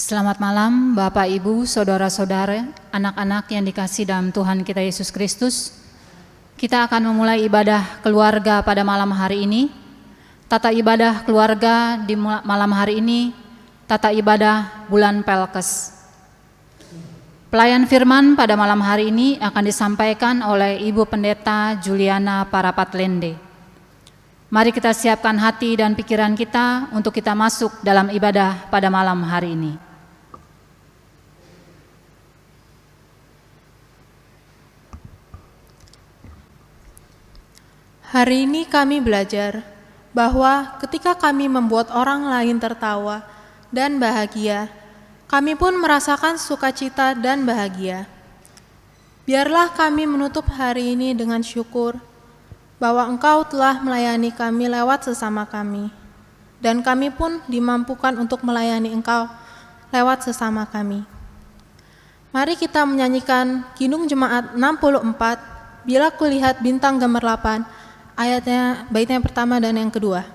Selamat malam Bapak, Ibu, Saudara-saudara, anak-anak yang dikasihi dalam Tuhan kita Yesus Kristus. Kita akan memulai ibadah keluarga pada malam hari ini. Tata ibadah keluarga di malam hari ini, tata ibadah bulan Pelkes. Pelayan firman pada malam hari ini akan disampaikan oleh Ibu Pendeta Juliana Parapatlende. Mari kita siapkan hati dan pikiran kita untuk kita masuk dalam ibadah pada malam hari ini. Hari ini kami belajar bahwa ketika kami membuat orang lain tertawa dan bahagia, kami pun merasakan sukacita dan bahagia. Biarlah kami menutup hari ini dengan syukur bahwa Engkau telah melayani kami lewat sesama kami, dan kami pun dimampukan untuk melayani Engkau lewat sesama kami. Mari kita menyanyikan Ginung Jemaat 64, Bila Kulihat Bintang Gemerlapan, ayatnya, baitnya yang pertama dan yang kedua.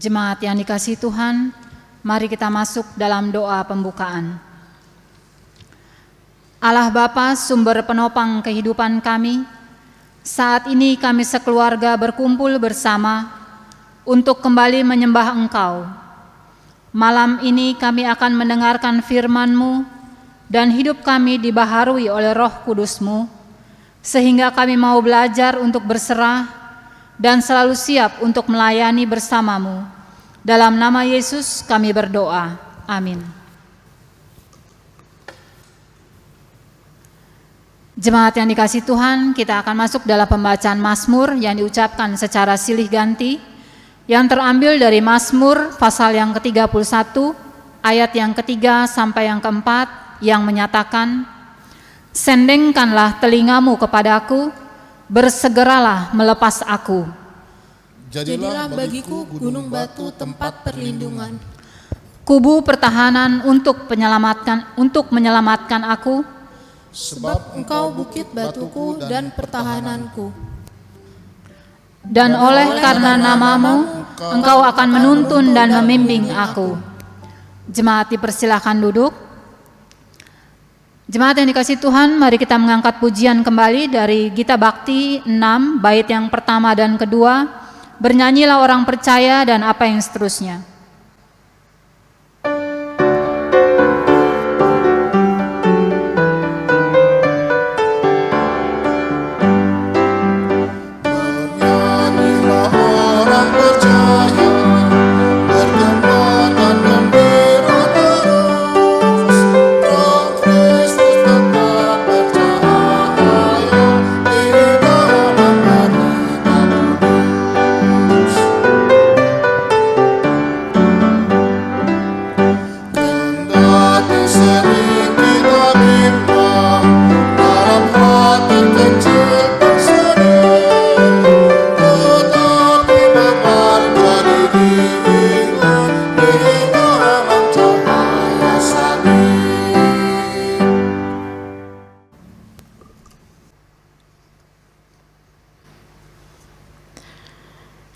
Jemaat yang dikasihi Tuhan, mari kita masuk dalam doa pembukaan. Allah Bapa, sumber penopang kehidupan kami, saat ini kami sekeluarga berkumpul bersama untuk kembali menyembah Engkau. Malam ini kami akan mendengarkan firman-Mu dan hidup kami dibaharui oleh Roh Kudus-Mu, sehingga kami mau belajar untuk berserah dan selalu siap untuk melayani bersama-Mu. Dalam nama Yesus kami berdoa. Amin. Jemaat yang dikasihi Tuhan, kita akan masuk dalam pembacaan Mazmur yang diucapkan secara silih ganti, yang terambil dari Mazmur pasal yang ke-31, ayat yang ketiga sampai yang keempat, yang menyatakan, "Sendengkanlah telingamu kepadaku, bersegeralah melepas aku. Jadilah bagiku gunung batu tempat perlindungan, kubu pertahanan untuk menyelamatkan aku, sebab Engkau bukit batuku dan pertahananku. Dan oleh karena namamu, engkau akan menuntun dan membimbing aku. Jemaat dipersilahkan duduk. Jemaat yang dikasihi Tuhan, mari kita mengangkat pujian kembali dari Gita Bakti 6, bait yang pertama dan kedua, bernyanyilah orang percaya dan apa yang seterusnya.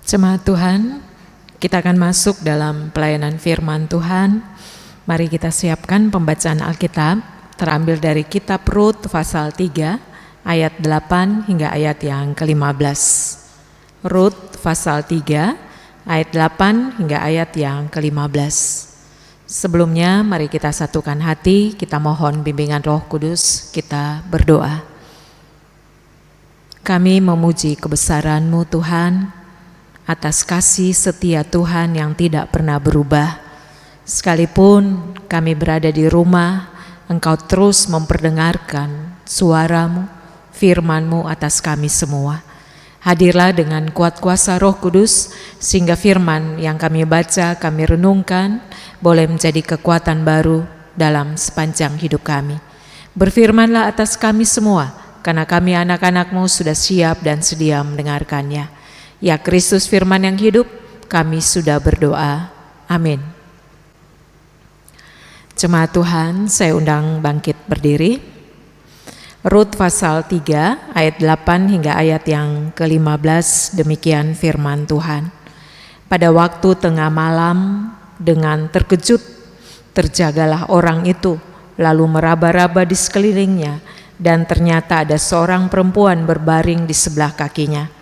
Jemaat Tuhan, kita akan masuk dalam pelayanan firman Tuhan. Mari kita siapkan pembacaan Alkitab, terambil dari kitab Rut pasal 3, ayat 8 hingga ayat yang ke-15. Rut pasal 3, ayat 8 hingga ayat yang ke-15. Sebelumnya, mari kita satukan hati, kita mohon bimbingan Roh Kudus, kita berdoa. Kami memuji kebesaran-Mu Tuhan, atas kasih setia Tuhan yang tidak pernah berubah. Sekalipun kami berada di rumah, Engkau terus memperdengarkan suara-Mu, firman-Mu atas kami semua. Hadirlah dengan kuat kuasa Roh Kudus, sehingga firman yang kami baca, kami renungkan, boleh menjadi kekuatan baru dalam sepanjang hidup kami. Berfirmanlah atas kami semua, karena kami anak-anak-Mu sudah siap dan sedia mendengarkannya. Ya Kristus firman yang hidup, kami sudah berdoa. Amin. Jemaat Tuhan, saya undang bangkit berdiri. Rut pasal 3 ayat 8 hingga ayat yang ke-15, demikian firman Tuhan. Pada waktu tengah malam, dengan terkejut terjagalah orang itu, lalu meraba-raba di sekelilingnya, dan ternyata ada seorang perempuan berbaring di sebelah kakinya.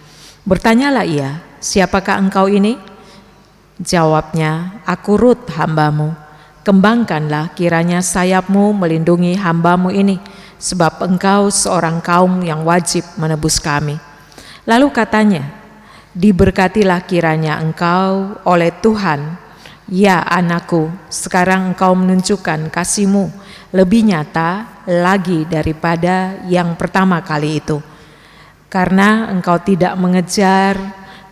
Bertanyalah ia, siapakah engkau ini? Jawabnya, aku Rut, hamba-Mu. Kembangkanlah kiranya sayap-Mu melindungi hamba-Mu ini, sebab engkau seorang kaum yang wajib menebus kami. Lalu katanya, diberkatilah kiranya engkau oleh Tuhan. Ya anakku, sekarang engkau menunjukkan kasih-Mu lebih nyata lagi daripada yang pertama kali itu. Karena engkau tidak mengejar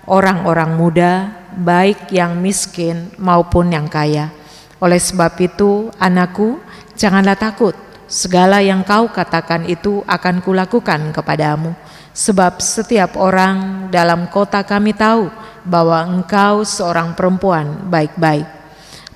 orang-orang muda, baik yang miskin maupun yang kaya. Oleh sebab itu, anakku, janganlah takut. Segala yang kau katakan itu akan kulakukan kepadamu. Sebab setiap orang dalam kota kami tahu bahwa engkau seorang perempuan baik-baik.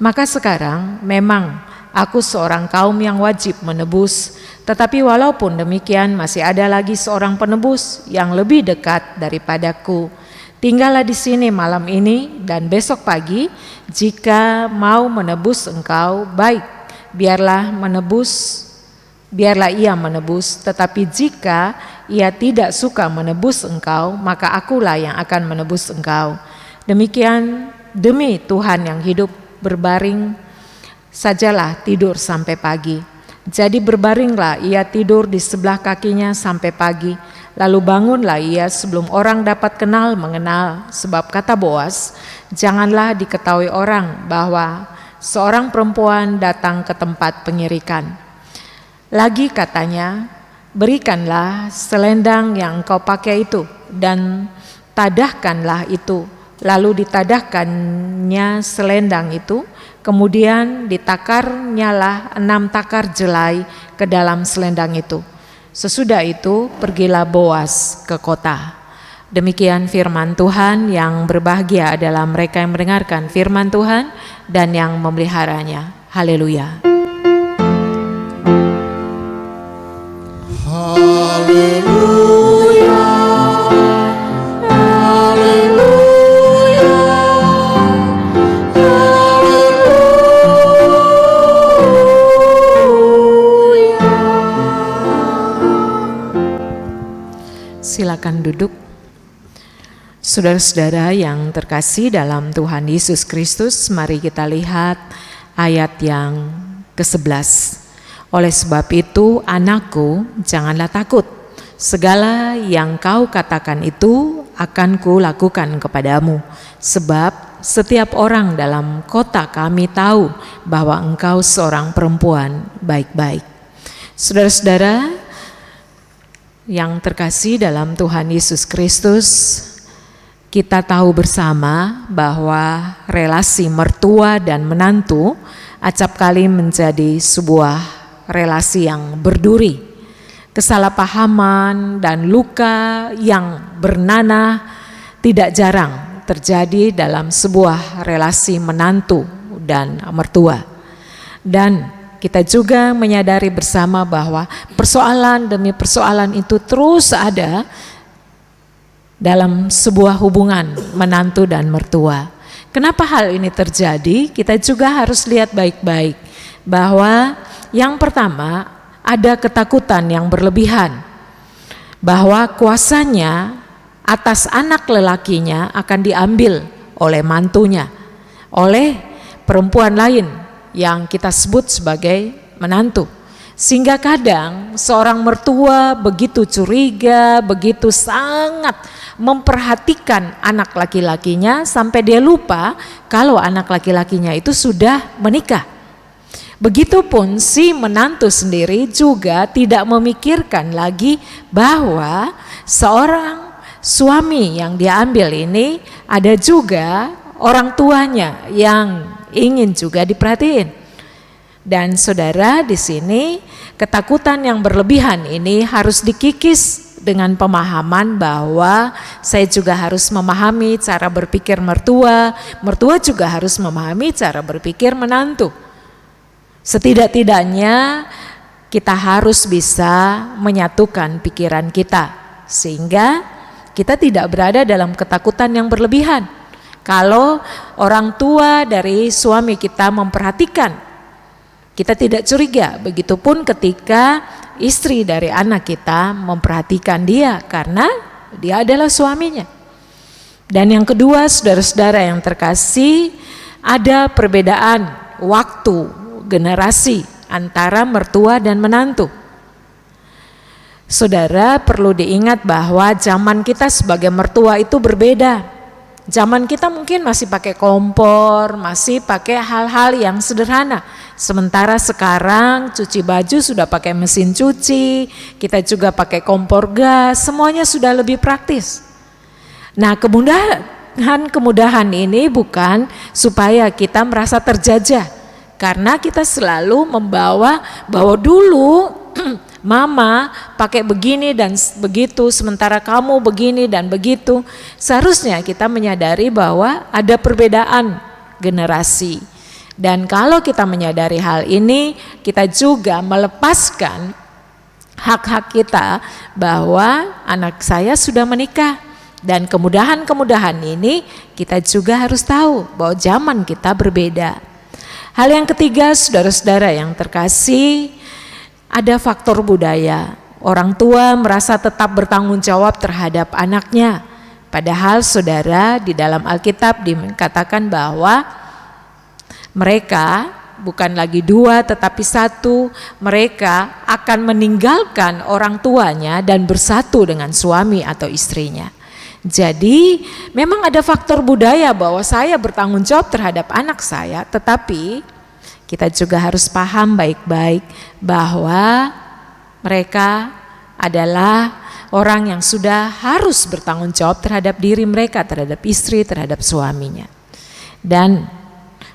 Maka sekarang memang aku seorang kaum yang wajib menebus, tetapi walaupun demikian masih ada lagi seorang penebus yang lebih dekat daripadaku. Tinggallah di sini malam ini dan besok pagi, jika mau menebus engkau, baik, biarlah ia menebus, tetapi jika ia tidak suka menebus engkau, maka akulah yang akan menebus engkau. Demikian demi Tuhan yang hidup, berbaring sajalah tidur sampai pagi. Jadi berbaringlah ia tidur di sebelah kakinya sampai pagi. Lalu bangunlah ia sebelum orang dapat mengenal. Sebab kata Boas, janganlah diketahui orang bahwa seorang perempuan datang ke tempat pengirikan. Lagi katanya, berikanlah selendang yang engkau pakai itu dan tadahkanlah itu. Lalu ditadahkannya selendang itu, kemudian ditakarnyalah 6 takar jelai ke dalam selendang itu. Sesudah itu pergilah Boas ke kota. Demikian firman Tuhan. Yang berbahagia adalah mereka yang mendengarkan firman Tuhan dan yang memeliharanya. Haleluya. Haleluya. Haleluya. silakan duduk. Saudara-saudara yang terkasih dalam Tuhan Yesus Kristus, mari kita lihat ayat yang ke-11. Oleh sebab itu, anakku, janganlah takut. Segala yang kau katakan itu akan kulakukan kepadamu. Sebab setiap orang dalam kota kami tahu bahwa engkau seorang perempuan baik-baik. Saudara-saudara yang terkasih dalam Tuhan Yesus Kristus, kita tahu bersama bahwa relasi mertua dan menantu acap kali menjadi sebuah relasi yang berduri. Kesalahpahaman dan luka yang bernanah tidak jarang terjadi dalam sebuah relasi menantu dan mertua. Dan kita juga menyadari bersama bahwa persoalan demi persoalan itu terus ada dalam sebuah hubungan menantu dan mertua. Kenapa hal ini terjadi? Kita juga harus lihat baik-baik bahwa yang pertama ada ketakutan yang berlebihan bahwa kuasanya atas anak lelakinya akan diambil oleh mantunya, oleh perempuan lain yang kita sebut sebagai menantu. Sehingga kadang seorang mertua begitu curiga, begitu sangat memperhatikan anak laki-lakinya sampai dia lupa kalau anak laki-lakinya itu sudah menikah. Begitupun si menantu sendiri juga tidak memikirkan lagi bahwa seorang suami yang dia ambil ini ada juga orang tuanya yang ingin juga diperhatiin. Dan saudara, di sini ketakutan yang berlebihan ini harus dikikis dengan pemahaman bahwa saya juga harus memahami cara berpikir mertua, mertua juga harus memahami cara berpikir menantu. Setidak-tidaknya kita harus bisa menyatukan pikiran kita sehingga kita tidak berada dalam ketakutan yang berlebihan. Kalau orang tua dari suami kita memperhatikan, kita tidak curiga. Begitupun ketika istri dari anak kita memperhatikan dia karena dia adalah suaminya. Dan yang kedua, saudara-saudara yang terkasih, ada perbedaan waktu generasi antara mertua dan menantu. Saudara perlu diingat bahwa zaman kita sebagai mertua itu berbeda. Zaman kita mungkin masih pakai kompor, masih pakai hal-hal yang sederhana. Sementara sekarang cuci baju sudah pakai mesin cuci, kita juga pakai kompor gas, semuanya sudah lebih praktis. Nah, kemudahan ini bukan supaya kita merasa terjajah, karena kita selalu membawa bahwa dulu mama pakai begini dan begitu, sementara kamu begini dan begitu. Seharusnya kita menyadari bahwa ada perbedaan generasi. Dan kalau kita menyadari hal ini, kita juga melepaskan hak-hak kita bahwa anak saya sudah menikah. Dan kemudahan-kemudahan ini kita juga harus tahu bahwa zaman kita berbeda. Hal yang ketiga, saudara-saudara yang terkasih, ada faktor budaya. Orang tua merasa tetap bertanggung jawab terhadap anaknya. Padahal saudara, di dalam Alkitab dikatakan bahwa mereka bukan lagi dua tetapi satu. Mereka akan meninggalkan orang tuanya dan bersatu dengan suami atau istrinya. Jadi memang ada faktor budaya bahwa saya bertanggung jawab terhadap anak saya, tetapi kita juga harus paham baik-baik bahwa mereka adalah orang yang sudah harus bertanggung jawab terhadap diri mereka, terhadap istri, terhadap suaminya. Dan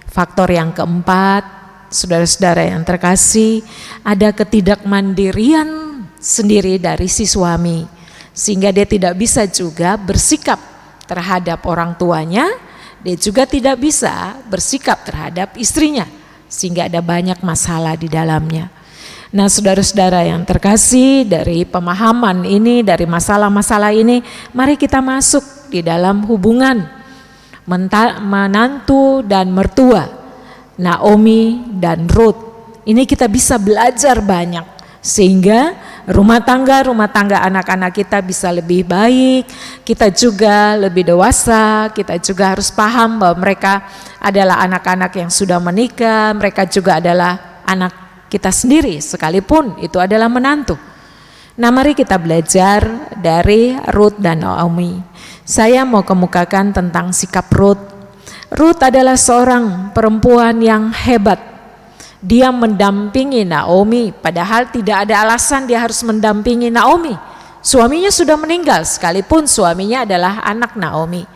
faktor yang keempat, saudara-saudara yang terkasih, ada ketidakmandirian sendiri dari si suami, sehingga dia tidak bisa juga bersikap terhadap orang tuanya, dia juga tidak bisa bersikap terhadap istrinya, sehingga ada banyak masalah di dalamnya. Nah, saudara-saudara yang terkasih, dari pemahaman ini, dari masalah-masalah ini, mari kita masuk di dalam hubungan menantu dan mertua, Naomi dan Ruth. Ini kita bisa belajar banyak, sehingga rumah tangga anak-anak kita bisa lebih baik, kita juga lebih dewasa, kita juga harus paham bahwa mereka adalah anak-anak yang sudah menikah, mereka juga adalah anak kita sendiri sekalipun itu adalah menantu. Nah, mari kita belajar dari Rut dan Naomi. Saya mau kemukakan tentang sikap Rut. Rut adalah seorang perempuan yang hebat. Dia mendampingi Naomi, padahal tidak ada alasan dia harus mendampingi Naomi. Suaminya sudah meninggal, sekalipun suaminya adalah anak Naomi.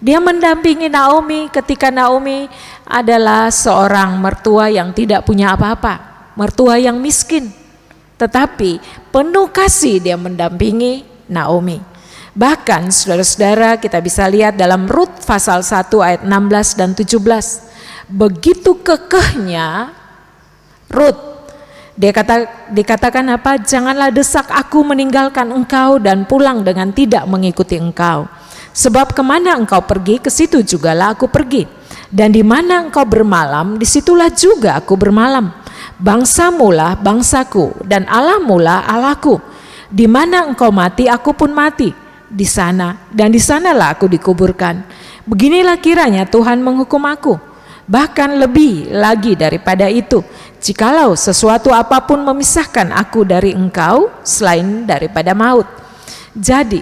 Dia mendampingi Naomi ketika Naomi adalah seorang mertua yang tidak punya apa-apa, mertua yang miskin. Tetapi penuh kasih dia mendampingi Naomi. Bahkan saudara-saudara, kita bisa lihat dalam Rut pasal 1 ayat 16 dan 17. Begitu kekehnya Rut, dikatakan apa? Janganlah desak aku meninggalkan engkau dan pulang dengan tidak mengikuti engkau. Sebab kemana engkau pergi, ke situ jugalah aku pergi. Dan di mana engkau bermalam, disitulah juga aku bermalam. Bangsamu lah bangsaku dan Allahmu lah Allahku. Di mana engkau mati, aku pun mati. Di sana dan di sanalah aku dikuburkan. Beginilah kiranya Tuhan menghukum aku. Bahkan lebih lagi daripada itu, jikalau sesuatu apapun memisahkan aku dari engkau selain daripada maut. Jadi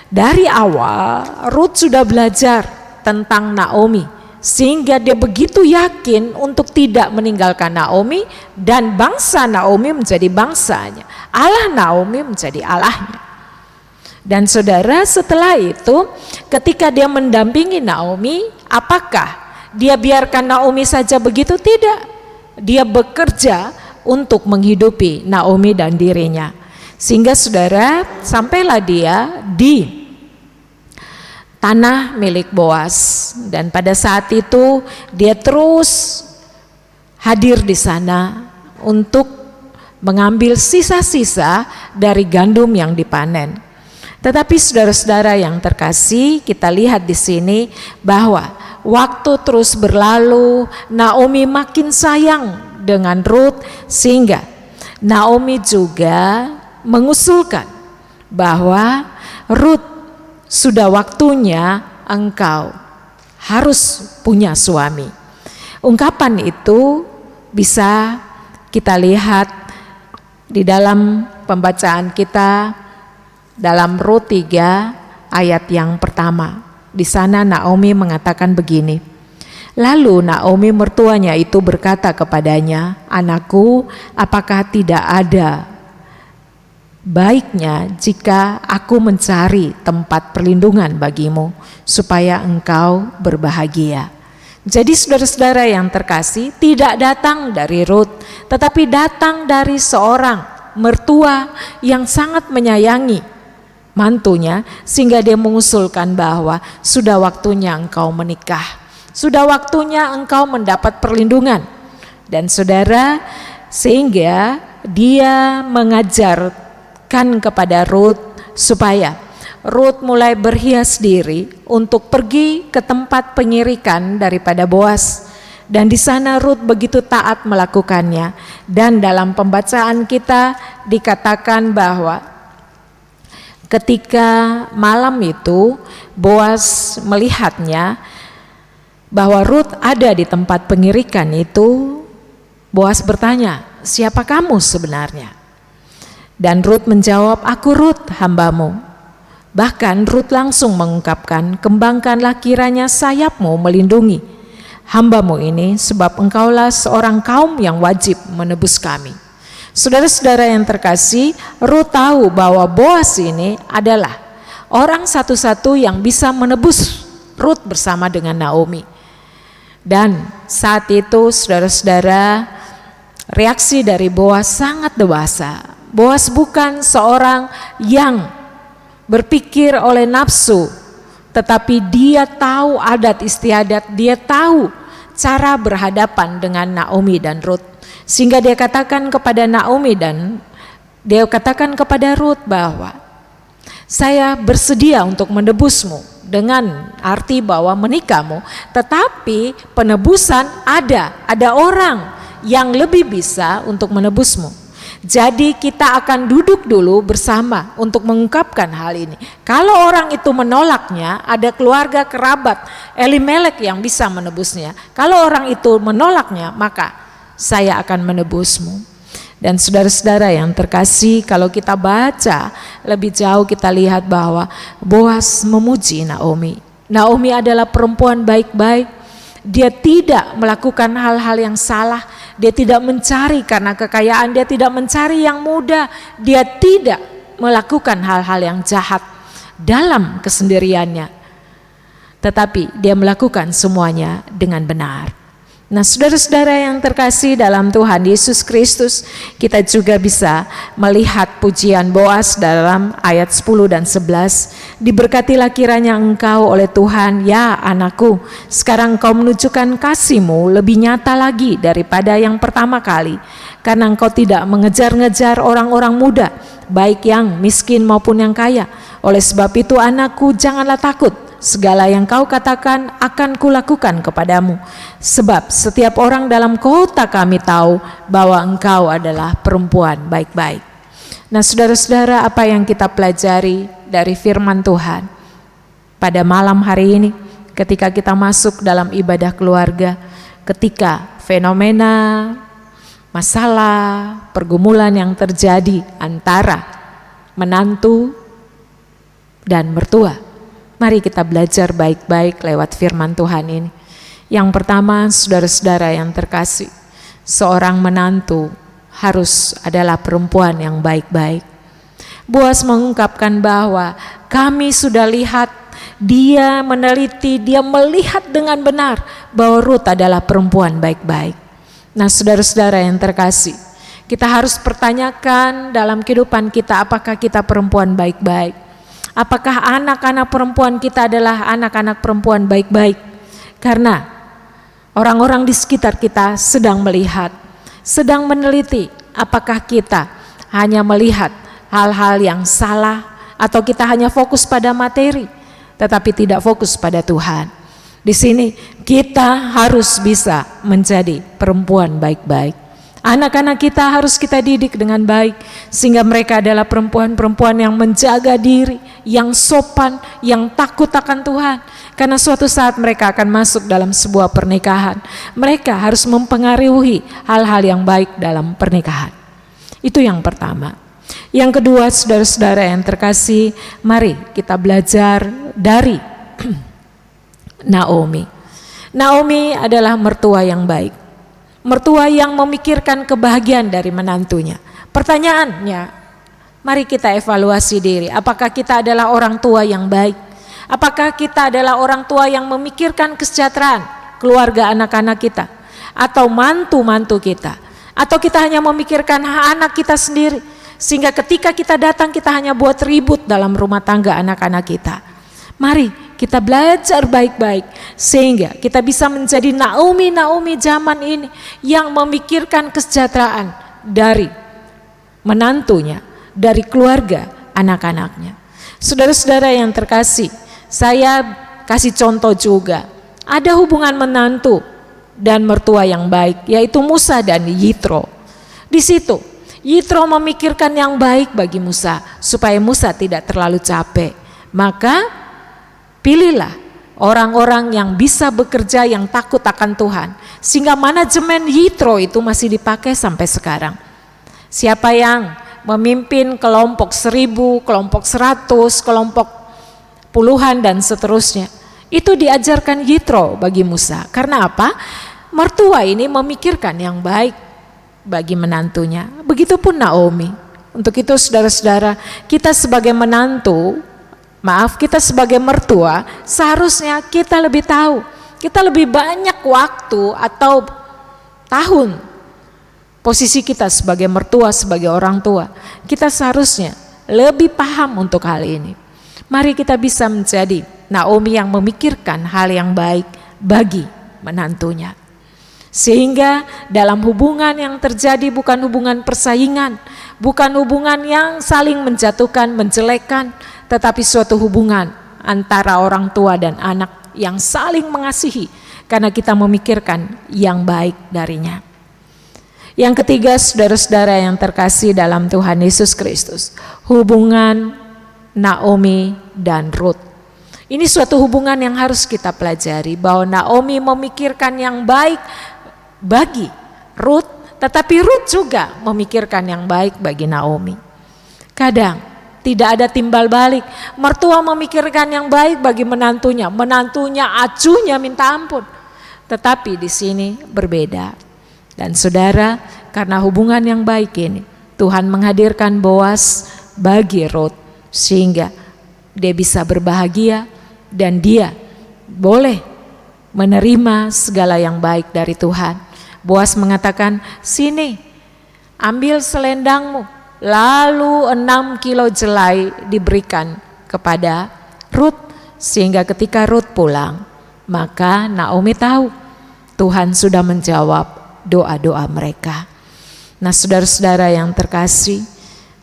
dari awal Rut sudah belajar tentang Naomi, sehingga dia begitu yakin untuk tidak meninggalkan Naomi, dan bangsa Naomi menjadi bangsanya, Allah Naomi menjadi Allahnya. Dan saudara, setelah itu ketika dia mendampingi Naomi, apakah dia biarkan Naomi saja begitu? Tidak. Dia bekerja untuk menghidupi Naomi dan dirinya. Sehingga saudara, sampailah dia di tanah milik Boas, dan pada saat itu dia terus hadir di sana untuk mengambil sisa-sisa dari gandum yang dipanen. Tetapi saudara-saudara yang terkasih, kita lihat di sini bahwa waktu terus berlalu, Naomi makin sayang dengan Rut, sehingga Naomi juga mengusulkan bahwa Rut, sudah waktunya engkau harus punya suami. Ungkapan itu bisa kita lihat di dalam pembacaan kita dalam Rut 3 ayat yang pertama. Di sana Naomi mengatakan begini. Lalu Naomi mertuanya itu berkata kepadanya, "Anakku, apakah tidak ada baiknya jika aku mencari tempat perlindungan bagimu supaya engkau berbahagia?" Jadi saudara-saudara yang terkasih, tidak datang dari Rut, tetapi datang dari seorang mertua yang sangat menyayangi mantunya, sehingga dia mengusulkan bahwa sudah waktunya engkau menikah, sudah waktunya engkau mendapat perlindungan. Dan saudara, sehingga dia mengajarkan kepada Rut supaya Rut mulai berhias diri untuk pergi ke tempat pengirikan daripada Boas, dan di sana Rut begitu taat melakukannya. Dan dalam pembacaan kita dikatakan bahwa ketika malam itu Boas melihatnya bahwa Rut ada di tempat pengirikan itu, Boas bertanya, "Siapa kamu sebenarnya?" Dan Rut menjawab, "Aku Rut, hambamu." Bahkan Rut langsung mengungkapkan, "Kembangkanlah kiranya sayapmu melindungi hambamu ini, sebab engkaulah seorang kaum yang wajib menebus kami." Saudara-saudara yang terkasih, Rut tahu bahwa Boas ini adalah orang satu-satu yang bisa menebus Rut bersama dengan Naomi. Dan saat itu saudara-saudara, reaksi dari Boas sangat dewasa. Boas bukan seorang yang berpikir oleh nafsu, tetapi dia tahu adat istiadat, dia tahu cara berhadapan dengan Naomi dan Rut. Sehingga dia katakan kepada Naomi dan dia katakan kepada Rut bahwa saya bersedia untuk menebusmu, dengan arti bahwa menikahmu, tetapi penebusan ada orang yang lebih bisa untuk menebusmu. Jadi kita akan duduk dulu bersama untuk mengungkapkan hal ini. Kalau orang itu menolaknya, ada keluarga kerabat Elimelek yang bisa menebusnya. Kalau orang itu menolaknya, maka saya akan menebusmu. Dan saudara-saudara yang terkasih, kalau kita baca lebih jauh, kita lihat bahwa Boas memuji Naomi. Naomi adalah perempuan baik-baik. Dia tidak melakukan hal-hal yang salah. Dia tidak mencari karena kekayaan, dia tidak mencari yang mudah, dia tidak melakukan hal-hal yang jahat dalam kesendiriannya, tetapi dia melakukan semuanya dengan benar. Nah, saudara-saudara yang terkasih dalam Tuhan Yesus Kristus, kita juga bisa melihat pujian Boas dalam ayat 10 dan 11. Diberkatilah kiranya engkau oleh Tuhan, ya anakku, sekarang engkau menunjukkan kasih-Mu lebih nyata lagi daripada yang pertama kali, karena engkau tidak mengejar-ngejar orang-orang muda, baik yang miskin maupun yang kaya. Oleh sebab itu anakku, janganlah takut. Segala yang kau katakan akan kulakukan kepadamu, sebab setiap orang dalam kota kami tahu bahwa engkau adalah perempuan baik-baik. Nah, saudara-saudara, apa yang kita pelajari dari firman Tuhan pada malam hari ini ketika kita masuk dalam ibadah keluarga, ketika fenomena masalah pergumulan yang terjadi antara menantu dan mertua, mari kita belajar baik-baik lewat firman Tuhan ini. Yang pertama, saudara-saudara yang terkasih, seorang menantu harus adalah perempuan yang baik-baik. Boas mengungkapkan bahwa kami sudah lihat, dia meneliti, dia melihat dengan benar bahwa Ruth adalah perempuan baik-baik. Nah, saudara-saudara yang terkasih, kita harus pertanyakan dalam kehidupan kita, apakah kita perempuan baik-baik? Apakah anak-anak perempuan kita adalah anak-anak perempuan baik-baik? Karena orang-orang di sekitar kita sedang melihat, sedang meneliti, apakah kita hanya melihat hal-hal yang salah, atau kita hanya fokus pada materi, tetapi tidak fokus pada Tuhan. Di sini kita harus bisa menjadi perempuan baik-baik. Anak-anak kita harus kita didik dengan baik, sehingga mereka adalah perempuan-perempuan yang menjaga diri, yang sopan, yang takut akan Tuhan. Karena suatu saat mereka akan masuk dalam sebuah pernikahan, mereka harus mempengaruhi hal-hal yang baik dalam pernikahan. Itu yang pertama. Yang kedua, saudara-saudara yang terkasih, mari kita belajar dari Naomi. Naomi adalah mertua yang baik. Mertua yang memikirkan kebahagiaan dari menantunya. Pertanyaannya, mari kita evaluasi diri. Apakah kita adalah orang tua yang baik? Apakah kita adalah orang tua yang memikirkan kesejahteraan keluarga anak-anak kita? Atau mantu-mantu kita? Atau kita hanya memikirkan anak kita sendiri? Sehingga ketika kita datang, kita hanya buat ribut dalam rumah tangga anak-anak kita. Mari kita belajar baik-baik sehingga kita bisa menjadi Naomi zaman ini yang memikirkan kesejahteraan dari menantunya, dari keluarga anak-anaknya. Saudara-saudara yang terkasih, saya kasih contoh juga. Ada hubungan menantu dan mertua yang baik, yaitu Musa dan Yitro. Di situ Yitro memikirkan yang baik bagi Musa supaya Musa tidak terlalu capek. Maka pilihlah orang-orang yang bisa bekerja, yang takut akan Tuhan, sehingga manajemen Yitro itu masih dipakai sampai sekarang. Siapa yang memimpin kelompok 1000, kelompok 100, kelompok puluhan dan seterusnya, itu diajarkan Yitro bagi Musa. Karena apa? Mertua ini memikirkan yang baik bagi menantunya. Begitupun Naomi. Untuk itu saudara-saudara, kita sebagai menantu, kita sebagai mertua, seharusnya kita lebih tahu, kita lebih banyak waktu atau tahun posisi kita sebagai mertua, sebagai orang tua. Kita seharusnya lebih paham untuk hal ini. Mari kita bisa menjadi Naomi yang memikirkan hal yang baik bagi menantunya. Sehingga dalam hubungan yang terjadi bukan hubungan persaingan, bukan hubungan yang saling menjatuhkan, menjelekkan, tetapi suatu hubungan antara orang tua dan anak yang saling mengasihi karena kita memikirkan yang baik darinya. Yang ketiga, saudara-saudara yang terkasih dalam Tuhan Yesus Kristus, hubungan Naomi dan Ruth. Ini suatu hubungan yang harus kita pelajari, bahwa Naomi memikirkan yang baik bagi Ruth, tetapi Ruth juga memikirkan yang baik bagi Naomi. Kadang tidak ada timbal balik, mertua memikirkan yang baik bagi menantunya, menantunya acuhnya minta ampun. Tetapi di sini berbeda. Dan saudara, karena hubungan yang baik ini, Tuhan menghadirkan Boas bagi Ruth, sehingga dia bisa berbahagia dan dia boleh menerima segala yang baik dari Tuhan. Boas mengatakan, sini ambil selendangmu, lalu 6 kilo jelai diberikan kepada Ruth, sehingga ketika Ruth pulang, maka Naomi tahu Tuhan sudah menjawab doa-doa mereka. Nah, saudara-saudara yang terkasih,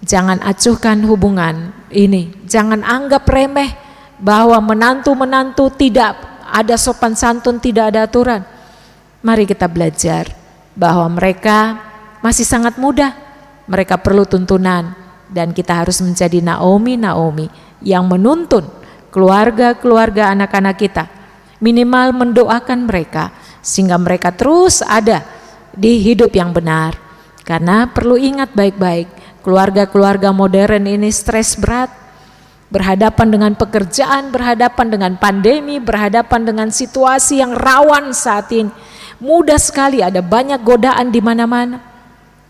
jangan acuhkan hubungan ini, jangan anggap remeh bahwa menantu-menantu tidak ada sopan santun, tidak ada aturan. Mari kita belajar bahwa mereka masih sangat muda, mereka perlu tuntunan, dan kita harus menjadi Naomi yang menuntun keluarga-keluarga anak-anak kita, minimal mendoakan mereka sehingga mereka terus ada di hidup yang benar. Karena perlu ingat baik-baik, keluarga-keluarga modern ini stres berat, berhadapan dengan pekerjaan, berhadapan dengan pandemi, berhadapan dengan situasi yang rawan saat ini. Mudah sekali, ada banyak godaan di mana-mana.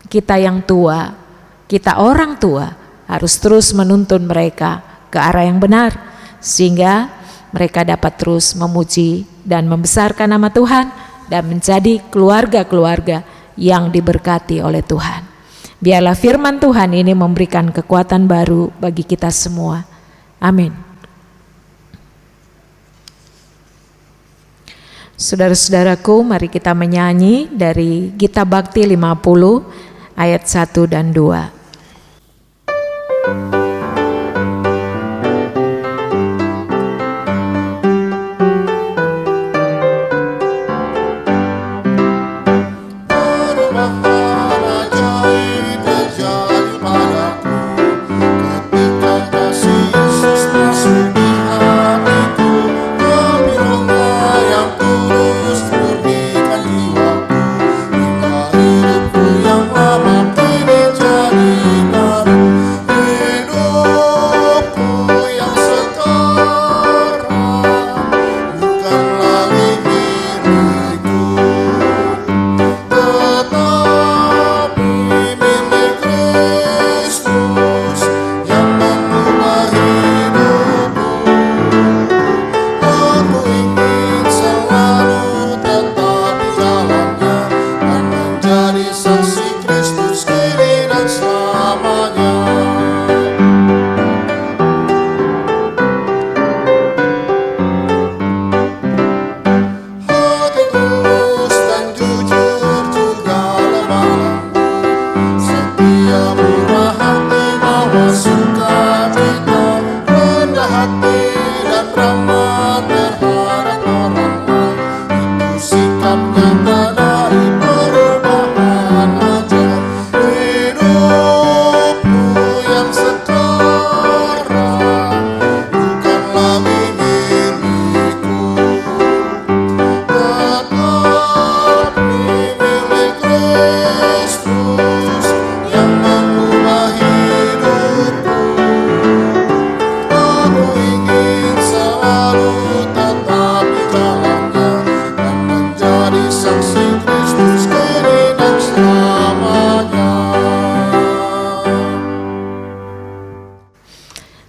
Kita yang tua, kita orang tua harus terus menuntun mereka ke arah yang benar, sehingga mereka dapat terus memuji dan membesarkan nama Tuhan dan menjadi keluarga-keluarga yang diberkati oleh Tuhan. Biarlah firman Tuhan ini memberikan kekuatan baru bagi kita semua. Amin. Saudara-saudaraku, mari kita menyanyi dari Gita Bakti 50 ayat 1 dan 2.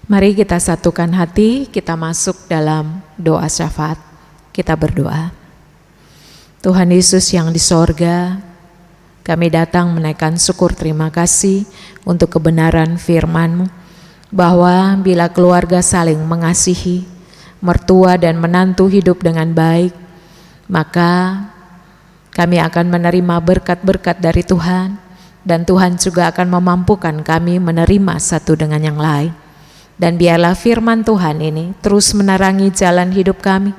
Mari kita satukan hati, kita masuk dalam doa syafaat. Kita berdoa. Tuhan Yesus yang di sorga, kami datang menaikkan syukur terima kasih untuk kebenaran firman-Mu, bahwa bila keluarga saling mengasihi, mertua dan menantu hidup dengan baik, maka kami akan menerima berkat-berkat dari Tuhan, dan Tuhan juga akan memampukan kami menerima satu dengan yang lain. Dan biarlah firman Tuhan ini terus menerangi jalan hidup kami,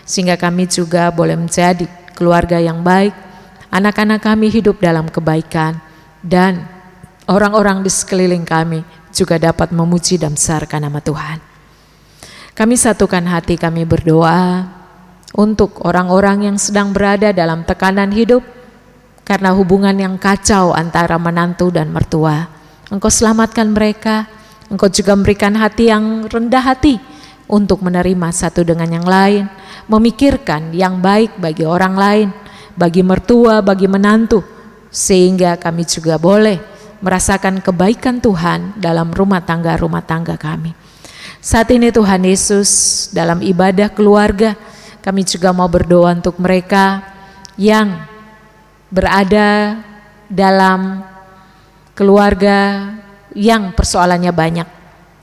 sehingga kami juga boleh menjadi keluarga yang baik, anak-anak kami hidup dalam kebaikan, dan orang-orang di sekeliling kami juga dapat memuji dan besarkan nama Tuhan. Kami satukan hati, kami berdoa untuk orang-orang yang sedang berada dalam tekanan hidup karena hubungan yang kacau antara menantu dan mertua. Engkau selamatkan mereka, Engkau juga memberikan hati yang rendah hati untuk menerima satu dengan yang lain, memikirkan yang baik bagi orang lain, bagi mertua, bagi menantu, sehingga kami juga boleh merasakan kebaikan Tuhan dalam rumah tangga kami. Saat ini Tuhan Yesus, dalam ibadah keluarga, kami juga mau berdoa untuk mereka yang berada dalam keluarga yang persoalannya banyak.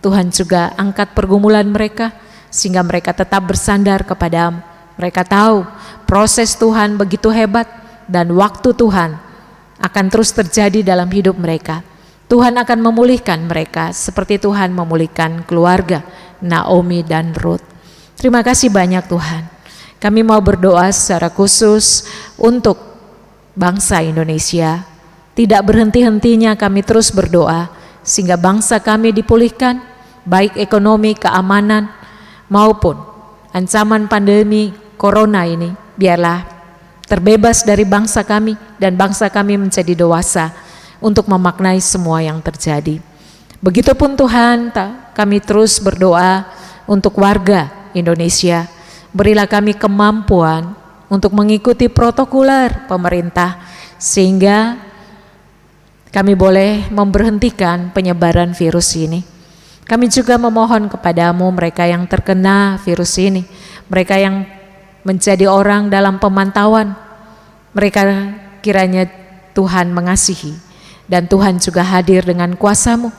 Tuhan juga angkat pergumulan mereka sehingga mereka tetap bersandar kepada-Mu. Mereka tahu proses Tuhan begitu hebat dan waktu Tuhan akan terus terjadi dalam hidup mereka. Tuhan akan memulihkan mereka seperti Tuhan memulihkan keluarga Naomi dan Ruth. Terima kasih banyak Tuhan. Kami mau berdoa secara khusus untuk bangsa Indonesia. Tidak berhenti-hentinya kami terus berdoa sehingga bangsa kami dipulihkan, baik ekonomi, keamanan maupun ancaman pandemi corona ini. Biarlah terbebas dari bangsa kami dan bangsa kami menjadi dewasa untuk memaknai semua yang terjadi. Begitupun Tuhan, kami terus berdoa untuk warga Indonesia. Berilah kami kemampuan untuk mengikuti protokoler pemerintah sehingga kami boleh memberhentikan penyebaran virus ini. Kami juga memohon kepadamu mereka yang terkena virus ini, mereka yang menjadi orang dalam pemantauan, mereka kiranya Tuhan mengasihi dan Tuhan juga hadir dengan kuasa-Mu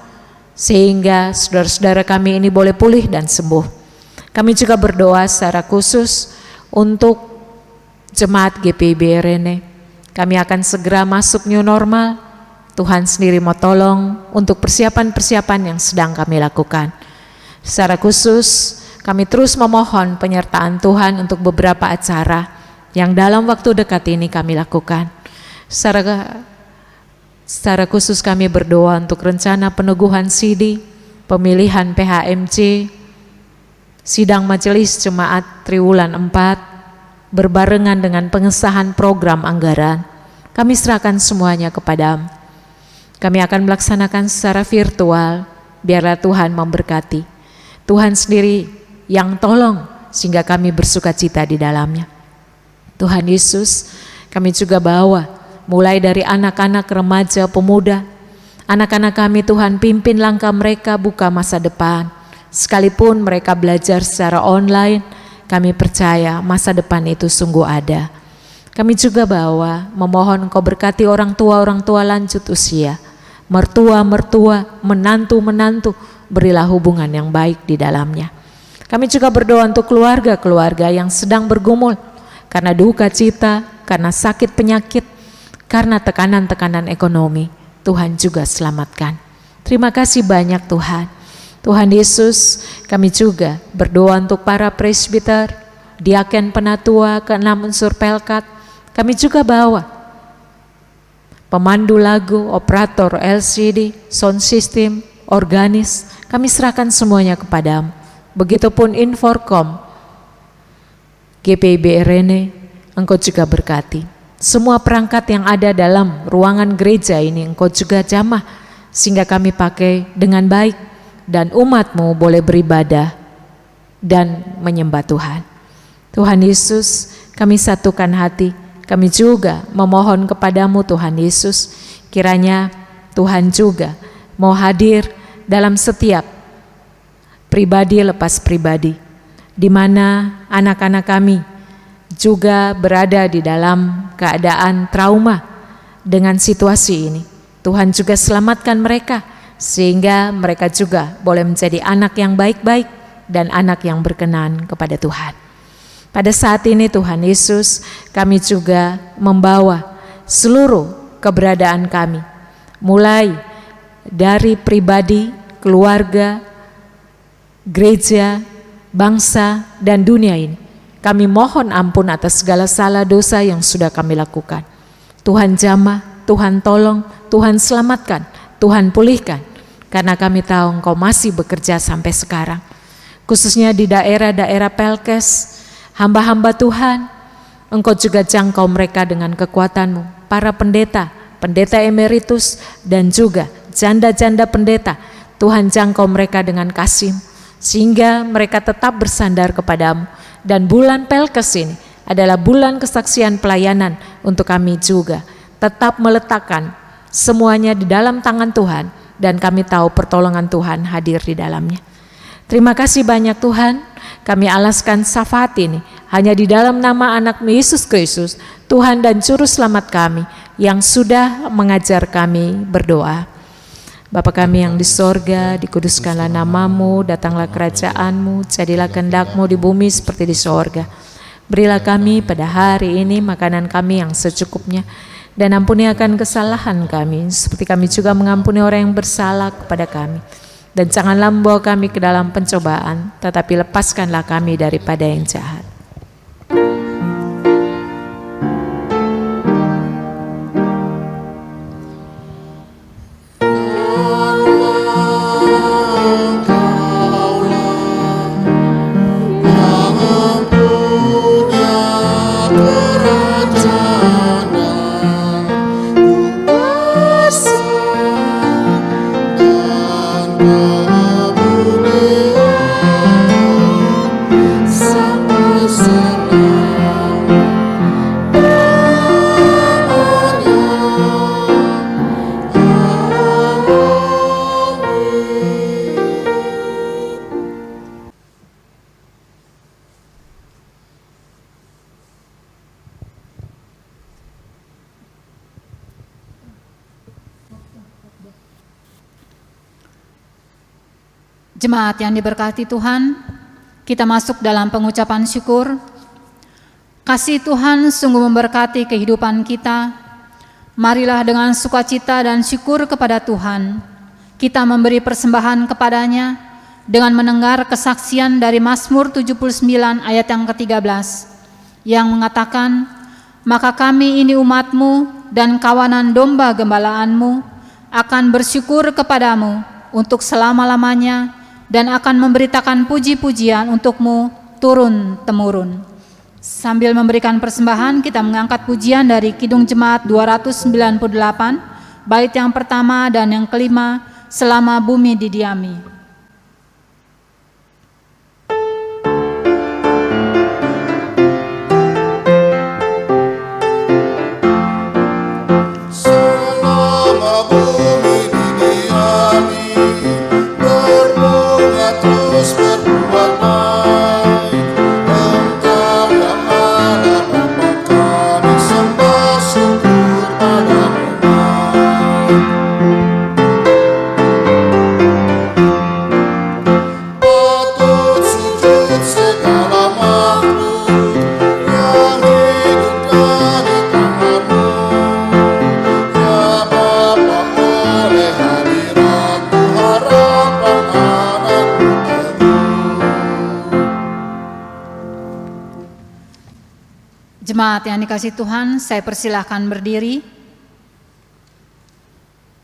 sehingga saudara-saudara kami ini boleh pulih dan sembuh. Kami juga berdoa secara khusus untuk jemaat GPIB Rene. Kami akan segera masuk new normal. Tuhan sendiri mau tolong untuk persiapan-persiapan yang sedang kami lakukan. Secara khusus kami terus memohon penyertaan Tuhan untuk beberapa acara yang dalam waktu dekat ini kami lakukan. Secara khusus kami berdoa untuk rencana peneguhan sidi, pemilihan PHMC, sidang majelis jemaat triwulan 4, berbarengan dengan pengesahan program anggaran. Kami serahkan semuanya kepada-Mu. Kami akan melaksanakan secara virtual, biarlah Tuhan memberkati. Tuhan sendiri yang tolong sehingga kami bersuka cita di dalamnya. Tuhan Yesus, kami juga bawa mulai dari anak-anak, remaja, pemuda. Anak-anak kami Tuhan pimpin langkah mereka buka masa depan. Sekalipun mereka belajar secara online, kami percaya masa depan itu sungguh ada. Kami juga bawa memohon Engkau berkati orang tua lanjut usia, mertua, menantu, berilah hubungan yang baik di dalamnya. Kami juga berdoa untuk keluarga-keluarga yang sedang bergumul karena duka cita, karena sakit penyakit, karena tekanan-tekanan ekonomi. Tuhan juga selamatkan. Terima kasih banyak Tuhan. Tuhan Yesus, kami juga berdoa untuk para presbiter, diaken penatua, ke-6 unsur Pelkat. Kami juga bawa pemandu lagu, operator LCD, sound system, organis. Kami serahkan semuanya kepada-Mu. Begitupun Inforkom, GPIB Rene, Engkau juga berkati. Semua perangkat yang ada dalam ruangan gereja ini Engkau juga jamah sehingga kami pakai dengan baik dan umat-Mu boleh beribadah dan menyembah Tuhan. Tuhan Yesus, kami satukan hati. Kami juga memohon kepada-Mu Tuhan Yesus, kiranya Tuhan juga mau hadir dalam setiap pribadi lepas pribadi, di mana anak-anak kami juga berada di dalam keadaan trauma dengan situasi ini. Tuhan juga selamatkan mereka, sehingga mereka juga boleh menjadi anak yang baik-baik dan anak yang berkenan kepada Tuhan. Pada saat ini Tuhan Yesus, kami juga membawa seluruh keberadaan kami, mulai dari pribadi, keluarga, gereja, bangsa, dan dunia ini. Kami mohon ampun atas segala salah dosa yang sudah kami lakukan. Tuhan jamah, Tuhan tolong, Tuhan selamatkan, Tuhan pulihkan. Karena kami tahu Engkau masih bekerja sampai sekarang. Khususnya di daerah-daerah Pelkes, hamba-hamba Tuhan, Engkau juga jangkau mereka dengan kekuatan-Mu. Para pendeta, pendeta emeritus, dan juga janda-janda pendeta, Tuhan jangkau mereka dengan kasih, sehingga mereka tetap bersandar kepadamu. Dan bulan Pelkes ini adalah bulan kesaksian pelayanan untuk kami juga. Tetap meletakkan semuanya di dalam tangan Tuhan, dan kami tahu pertolongan Tuhan hadir di dalamnya. Terima kasih banyak Tuhan, kami alaskan syafaat ini hanya di dalam nama anak-Mu Yesus Kristus, Tuhan dan Juru Selamat kami, yang sudah mengajar kami berdoa. Bapa kami yang di sorga, dikuduskanlah nama-Mu, datanglah kerajaan-Mu, jadilah kehendak-Mu di bumi seperti di sorga. Berilah kami pada hari ini makanan kami yang secukupnya, dan ampuni akan kesalahan kami, seperti kami juga mengampuni orang yang bersalah kepada kami. Dan janganlah membawa kami ke dalam pencobaan, tetapi lepaskanlah kami daripada yang jahat. Jemaat yang diberkati Tuhan, kita masuk dalam pengucapan syukur. Kasih Tuhan sungguh memberkati kehidupan kita. Marilah dengan sukacita dan syukur kepada Tuhan, kita memberi persembahan kepadanya dengan mendengar kesaksian dari Mazmur 79 ayat yang ke-13 yang mengatakan, maka kami ini umat-Mu dan kawanan domba gembalaanmu akan bersyukur kepadamu untuk selama-lamanya dan akan memberitakan puji-pujian untuk-Mu turun-temurun. Sambil memberikan persembahan, kita mengangkat pujian dari Kidung Jemaat 298, bait yang pertama dan yang kelima, selama bumi didiami. Jemaat yang dikasihi Tuhan, saya persilahkan berdiri.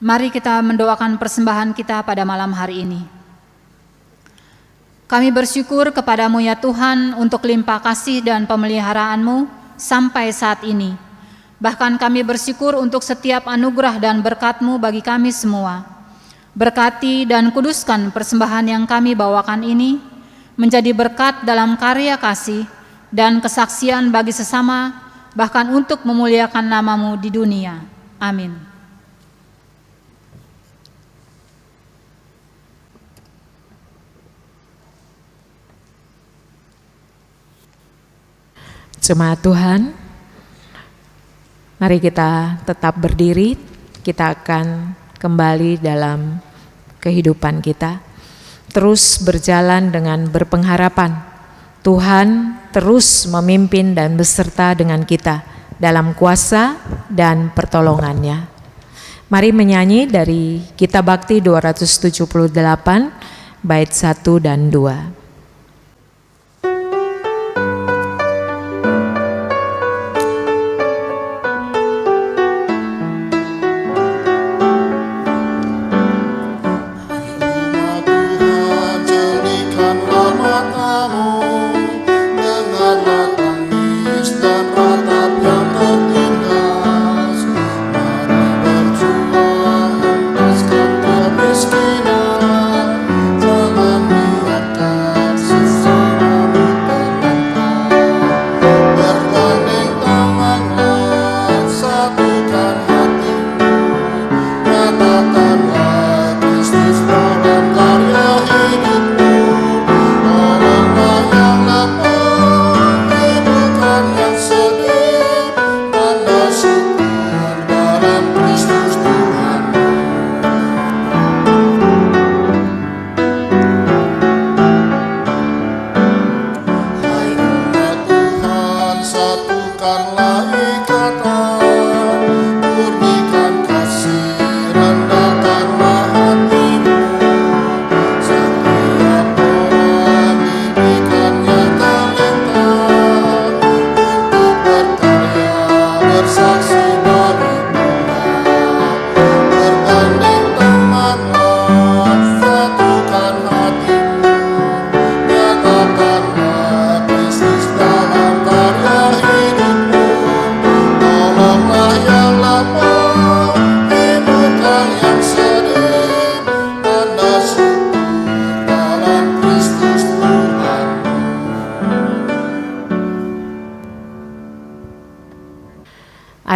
Mari kita mendoakan persembahan kita pada malam hari ini. Kami bersyukur kepadamu ya Tuhan untuk limpah kasih dan pemeliharaanmu sampai saat ini. Bahkan kami bersyukur untuk setiap anugerah dan berkat-Mu bagi kami semua. Berkati dan kuduskan persembahan yang kami bawakan ini menjadi berkat dalam karya kasih dan kesaksian bagi sesama, bahkan untuk memuliakan nama-Mu di dunia. Amin. Jemaat Tuhan, mari kita tetap berdiri, kita akan kembali dalam kehidupan kita, terus berjalan dengan berpengharapan. Tuhan terus memimpin dan beserta dengan kita dalam kuasa dan pertolongannya. Mari menyanyi dari Kitab Bakti 278, bait 1 dan 2.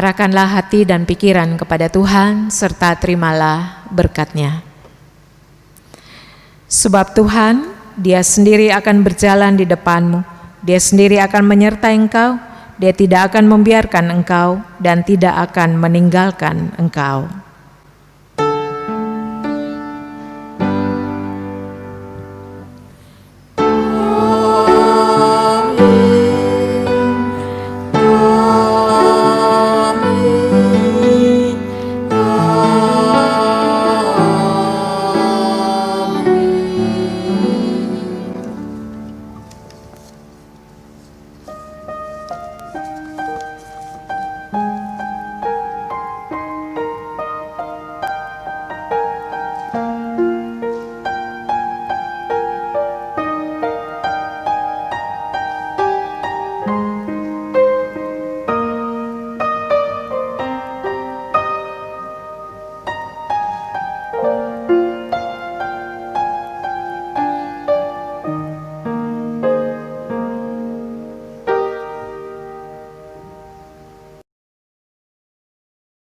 Arahkanlah hati dan pikiran kepada Tuhan, serta terimalah berkat-Nya. Sebab Tuhan, Dia sendiri akan berjalan di depanmu, Dia sendiri akan menyertai engkau, Dia tidak akan membiarkan engkau dan tidak akan meninggalkan engkau.